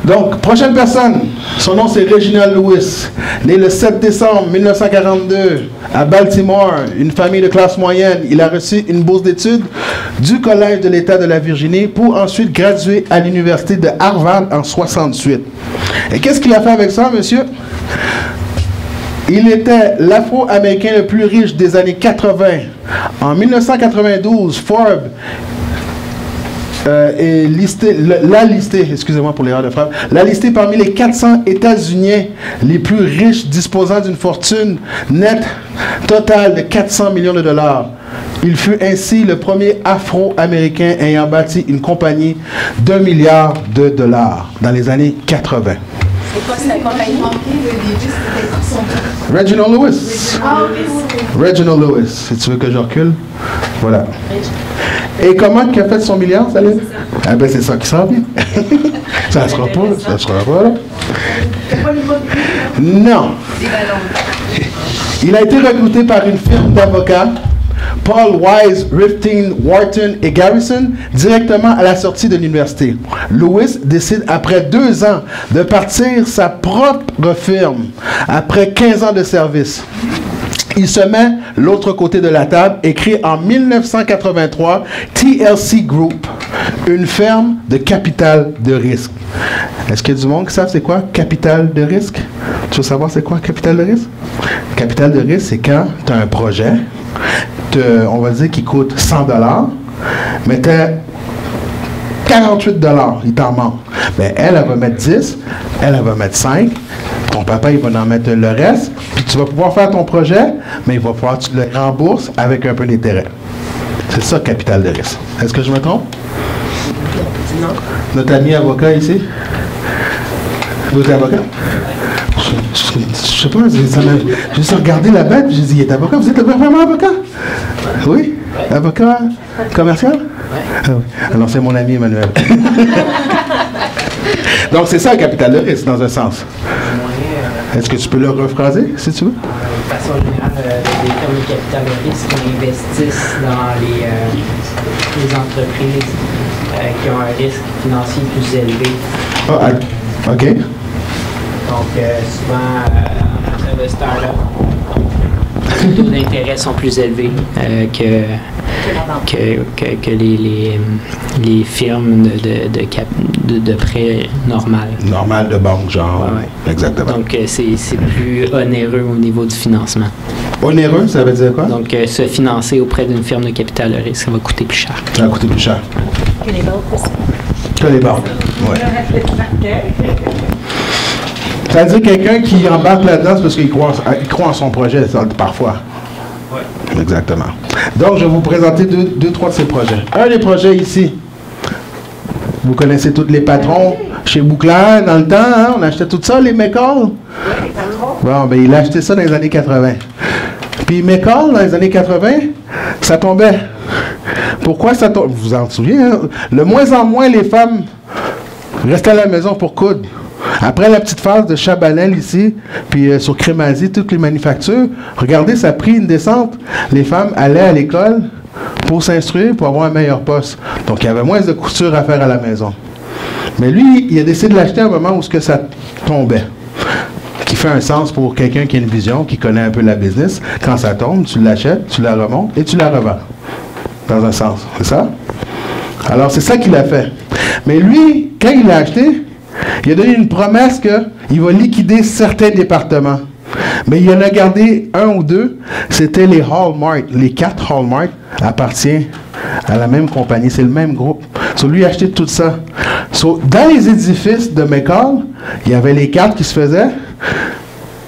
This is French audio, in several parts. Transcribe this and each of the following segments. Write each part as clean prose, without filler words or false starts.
Donc, prochaine personne, son nom c'est Reginald Lewis, né le 7 décembre 1942 à Baltimore, une famille de classe moyenne. Il a reçu une bourse d'études du Collège de l'État de la Virginie pour ensuite graduer à l'Université de Harvard en 68. Et qu'est-ce qu'il a fait avec ça, monsieur? Il était l'Afro-Américain le plus riche des années 80. En 1992, Forbes l'a listé parmi les 400 États-Uniens les plus riches disposant d'une fortune nette totale de 400 millions de dollars. Il fut ainsi le premier Afro-Américain ayant bâti une compagnie d'1 milliard de dollars dans les années 80. C'est quoi cette compagnie? Reginald Lewis. Reginald Lewis. Si tu veux que je recule. Voilà. Et comment il a fait son milliard, ça l'est? Ah ben c'est ça qui sera bien. Ça ne sera pas, ça sera pas là. Non. Il a été recruté par une firme d'avocats, Paul Wise, Rifkin, Wharton et Garrison, directement à la sortie de l'université. Lewis décide après 2 ans de partir sa propre firme, après 15 ans de service. Il se met l'autre côté de la table et crée en 1983 TLC Group, une firme de capital de risque. Est-ce qu'il y a du monde qui savent c'est quoi capital de risque? Tu veux savoir c'est quoi capital de risque? Capital de risque, c'est quand tu as un projet, on va dire qu'il coûte 100 $, mais tu as 48 $, il t'en manque. Ben, elle va mettre 10, elle va mettre 5, ton papa, il va en mettre le reste, puis tu vas pouvoir faire ton projet, mais il va falloir que tu le rembourses avec un peu d'intérêt. C'est ça, capital de risque. Est-ce que je me trompe? Non. Notre ami avocat ici? Vous êtes avocat? Je sais pas, j'ai juste regardé la bête, j'ai dit, il est avocat. Vous êtes vraiment avocat? Oui? Avocat commercial? Oui. Ah oui. Alors, c'est mon ami Emmanuel. Donc, c'est ça, le capital de risque, dans un sens. Est-ce que tu peux le rephraser, si tu veux? De façon générale, les firmes de capital de risque investissent dans les entreprises qui ont un risque financier plus élevé. Ah, OK. Donc, souvent, en matière de start-up, les taux d'intérêt sont plus élevés que les firmes de prêt normales. Normal de banque, genre. Ouais. Exactement. Donc, c'est plus onéreux au niveau du financement. Onéreux, ça veut dire quoi? Donc, se financer auprès d'une firme de capital de risque, ça va coûter plus cher. Ça va coûter plus cher. Que les banques aussi. Que les banques, oui. Ça veut dire quelqu'un qui embarque là-dedans, c'est parce qu'il croit en son projet, ça, parfois. Oui. Exactement. Donc, je vais vous présenter deux, trois de ces projets. Un des projets ici, vous connaissez tous les patrons chez Bouclair dans le temps, hein? On achetait tout ça, les McCall. Bon, ben il a acheté ça dans les années 80. Puis McCall, dans les années 80, ça tombait. Pourquoi ça tombe? Vous vous en souvenez, hein? De moins en moins, les femmes restaient à la maison pour coudre. Après la petite phase de Chabanel ici, puis sur Crémazie, toutes les manufactures, regardez, ça a pris une descente. Les femmes allaient à l'école pour s'instruire, pour avoir un meilleur poste. Donc, il y avait moins de couture à faire à la maison. Mais lui, il a décidé de l'acheter à un moment où ce que ça tombait. Qui fait un sens pour quelqu'un qui a une vision, qui connaît un peu la business. Quand ça tombe, tu l'achètes, tu la remontes et tu la revends. Dans un sens, c'est ça? Alors, c'est ça qu'il a fait. Mais lui, quand il l'a acheté, il a donné une promesse qu'il va liquider certains départements. Mais il en a gardé un ou deux. C'était les Hallmark. Les 4 Hallmark appartiennent à la même compagnie. C'est le même groupe. So, lui a acheté tout ça. So, dans les édifices de McCall, il y avait les 4 qui se faisaient.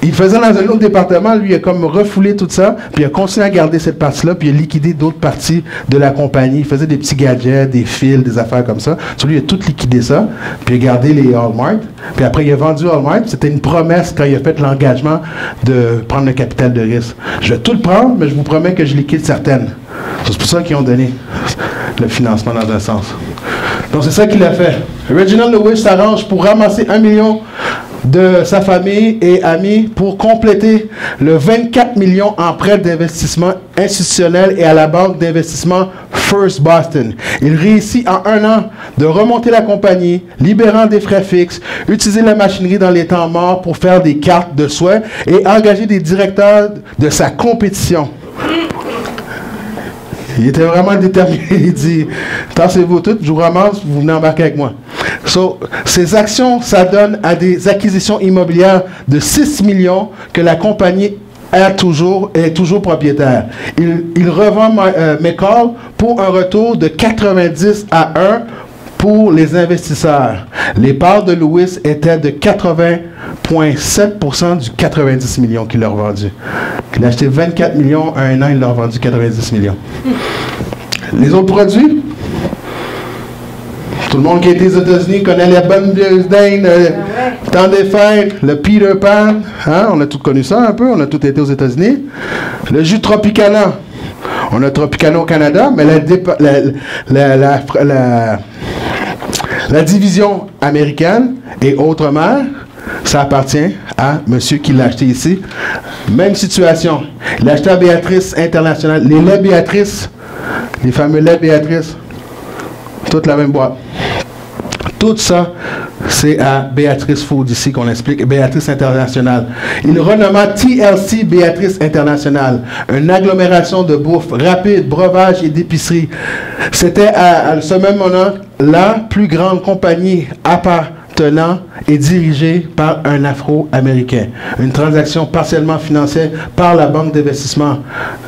Il faisait dans un autre département, lui, il a comme refoulé tout ça, puis il a continué à garder cette partie-là, puis il a liquidé d'autres parties de la compagnie. Il faisait des petits gadgets, des fils, des affaires comme ça. So, lui, il a tout liquidé ça, puis il a gardé les Hallmark. Puis après, il a vendu Hallmark. C'était une promesse quand il a fait l'engagement de prendre le capital de risque. Je vais tout le prendre, mais je vous promets que je liquide certaines. C'est pour ça qu'ils ont donné le financement dans un sens. Donc, c'est ça qu'il a fait. Reginald Lewis s'arrange pour ramasser $1 million de sa famille et amis pour compléter le 24 millions en prêts d'investissement institutionnel et à la banque d'investissement First Boston. Il réussit en 1 an de remonter la compagnie, libérant des frais fixes, utiliser la machinerie dans les temps morts pour faire des cartes de soins et engager des directeurs de sa compétition. Il était vraiment déterminé. Il dit, tassez-vous toutes, je vous ramasse, vous venez embarquer avec moi. So, ces actions, ça donne à des acquisitions immobilières de 6 millions que la compagnie est toujours propriétaire. Il revend McCall pour un retour de 90 à 1 pour les investisseurs. Les parts de Lewis étaient de 80,7% du 90 millions qu'il a vendu. Il a acheté 24 millions à 1 an, il l'a vendu 90 millions. Les autres produits? Tout le monde qui a été aux États-Unis connaît les bonnes Dane, temps des fêtes, le Peter Pan. Hein? On a tous connu ça un peu, on a tous été aux États-Unis. Le jus Tropicana. On a Tropicana au Canada, mais la division américaine et autrement, ça appartient à monsieur qui l'a acheté ici. Même situation. Il l'a acheté à Béatrice International. Les laits Béatrice, les fameux laits Béatrice, toute la même boîte. Tout ça, c'est à Béatrice Food ici qu'on explique, Béatrice International. Il renomma TLC Béatrice International, une agglomération de bouffe rapide, breuvage et d'épicerie. C'était à ce même moment la plus grande compagnie appartenant et dirigée par un Afro-Américain. Une transaction partiellement financée par la banque d'investissement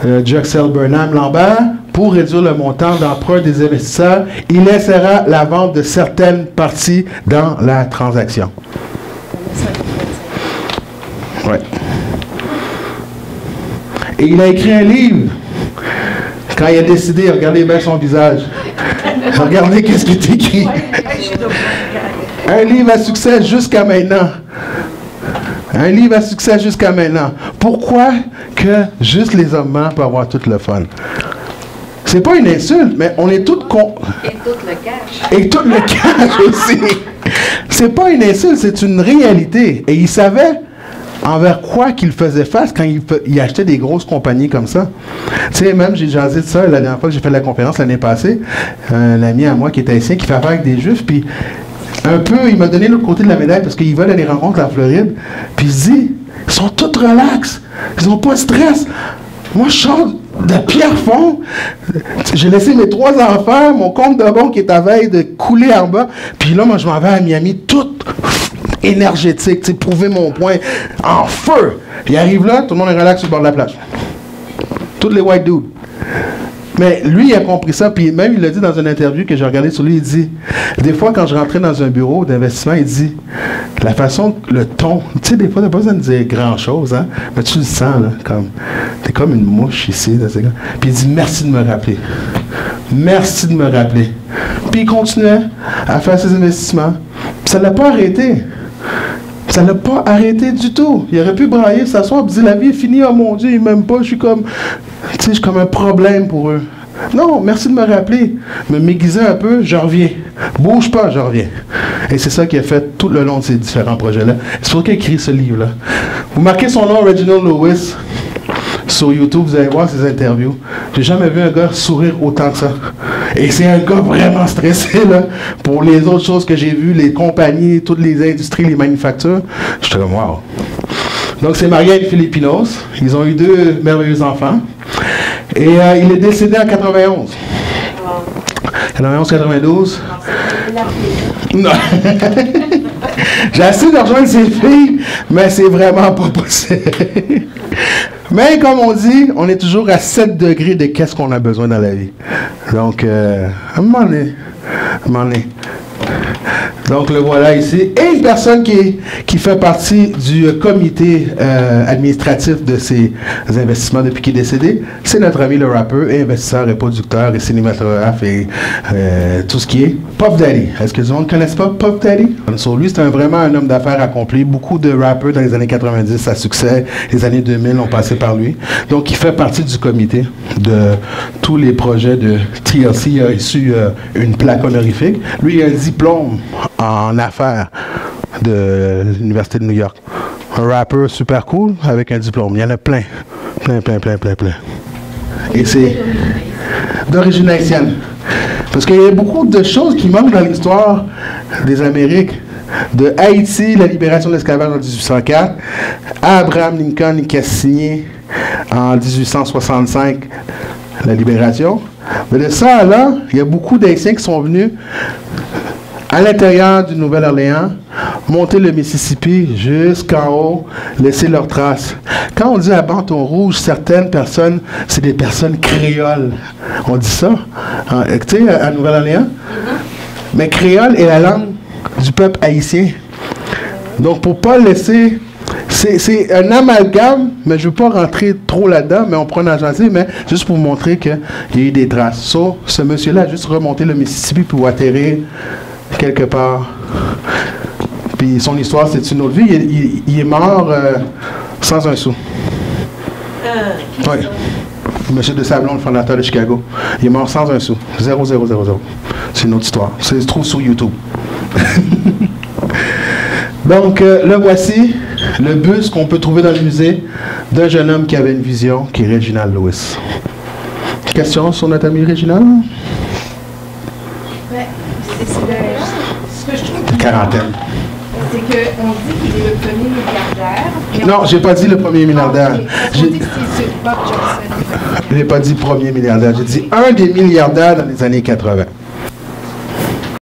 Drexel Burnham Lambert. Pour réduire le montant d'emprunt des investisseurs, il laissera la vente de certaines parties dans la transaction. Ouais. Et il a écrit un livre. Quand il a décidé, regardez bien son visage. Regardez qu'est-ce qu'il est écrit. Un livre à succès jusqu'à maintenant. Un livre à succès jusqu'à maintenant. Pourquoi que juste les hommes peuvent avoir tout le fun? C'est pas une insulte, mais on est tous Et tout le cash. Et tout le cash aussi. C'est pas une insulte, c'est une réalité. Et il savait envers quoi qu'il faisait face quand il achetait des grosses compagnies comme ça. Tu sais, même, j'ai jasé de ça la dernière fois que j'ai fait la conférence l'année passée. Un ami à moi qui est haïtien, qui fait affaire avec des Juifs, puis un peu, il m'a donné l'autre côté de la médaille parce qu'ils veulent aller rencontrer en Floride. Puis il se dit, ils sont tous relax. Ils n'ont pas de stress. Moi, je sors de Pierrefonds. J'ai laissé mes 3 enfants, mon compte de banque qui est à veille de couler en bas. Puis là, moi, je m'en vais à Miami, tout énergétique, tu sais, prouver mon point, en feu. Il arrive là, tout le monde est relax sur le bord de la plage. Tous les white dudes. Mais lui, il a compris ça, puis même il l'a dit dans une interview que j'ai regardé sur lui, il dit, des fois quand je rentrais dans un bureau d'investissement, il dit, la façon, le ton, tu sais, des fois, tu n'as pas besoin de dire grand-chose, hein, mais tu le sens, là, comme, t'es comme une mouche ici, là, puis il dit, merci de me rappeler. Merci de me rappeler. Puis il continuait à faire ses investissements, puis ça ne l'a pas arrêté. Ça ne l'a pas arrêté du tout. Il aurait pu brailler, s'asseoir, dire la vie est finie, oh mon Dieu, ils m'aiment pas, je suis comme un problème pour eux. Non, merci de me rappeler. Me m'aiguiser un peu, je reviens. Bouge pas, je reviens. Et c'est ça qu'il a fait tout le long de ces différents projets-là. C'est pour qu'il a écrit ce livre-là. Vous marquez son nom, Reginald Lewis, sur YouTube, vous allez voir ses interviews. J'ai jamais vu un gars sourire autant que ça. Et c'est un gars vraiment stressé, là, pour les autres choses que j'ai vues, les compagnies, toutes les industries, les manufactures. J'étais comme, wow. Donc, c'est Maria et Filipinos. Ils ont eu 2 merveilleux enfants. Et il est décédé en 91. 91-92. Non. J'ai essayé de rejoindre ses filles, mais c'est vraiment pas possible. Mais comme on dit, on est toujours à 7 degrés de qu'est-ce qu'on a besoin dans la vie. Donc, à un moment donné. Donc, le voilà ici. Et une personne qui fait partie du comité administratif de ces investissements depuis qu'il est décédé, c'est notre ami le rappeur et investisseur et producteur et cinématographe et tout ce qui est Puff Daddy. Est-ce que les gens ne connaissent pas Puff Daddy? Sur lui, c'est vraiment un homme d'affaires accompli. Beaucoup de rappeurs dans les années 90 à succès, les années 2000 ont passé par lui. Donc, il fait partie du comité de tous les projets de TLC. Il a reçu une plaque honorifique. Lui, il a un diplôme en affaires. de l'Université de New York. Un rappeur super cool avec un diplôme. Il y en a plein. Plein. Et c'est d'origine haïtienne. Parce qu'il y a beaucoup de choses qui manquent dans l'histoire des Amériques. De Haïti, la libération de l'esclavage en 1804, à Abraham Lincoln qui a signé en 1865 la libération. Mais de ça à là, il y a beaucoup d'Haïtiens qui sont venus à l'intérieur du Nouvelle-Orléans, monter le Mississippi jusqu'en haut, laisser leurs traces. Quand on dit à Banton Rouge, certaines personnes, c'est des personnes créoles. On dit ça, tu sais, à Nouvelle-Orléans. Mais créole est la langue du peuple haïtien. Donc, pour ne pas laisser... C'est un amalgame, mais je ne veux pas rentrer trop là-dedans, mais on prend un agencé, mais juste pour vous montrer qu'il y a eu des traces. So, ce monsieur-là a juste remonté le Mississippi pour atterrir quelque part. Puis son histoire, c'est une autre vie. Il est mort sans un sou. Oui. Monsieur de Sablon, le fondateur de Chicago. Il est mort sans un sou. 0. C'est une autre histoire. Ça se trouve sur YouTube. Donc, le voici, le buste qu'on peut trouver dans le musée d'un jeune homme qui avait une vision, qui est Reginald Lewis. Question sur notre ami Reginald? Ouais, ce que je trouve... Quarantaine. C'est qu'on dit qu'il est le premier milliardaire. Non, j'ai pas dit le premier milliardaire. On dit que c'est Bob Johnson. Je n'ai pas dit premier milliardaire. J'ai dit un des milliardaires dans les années 80.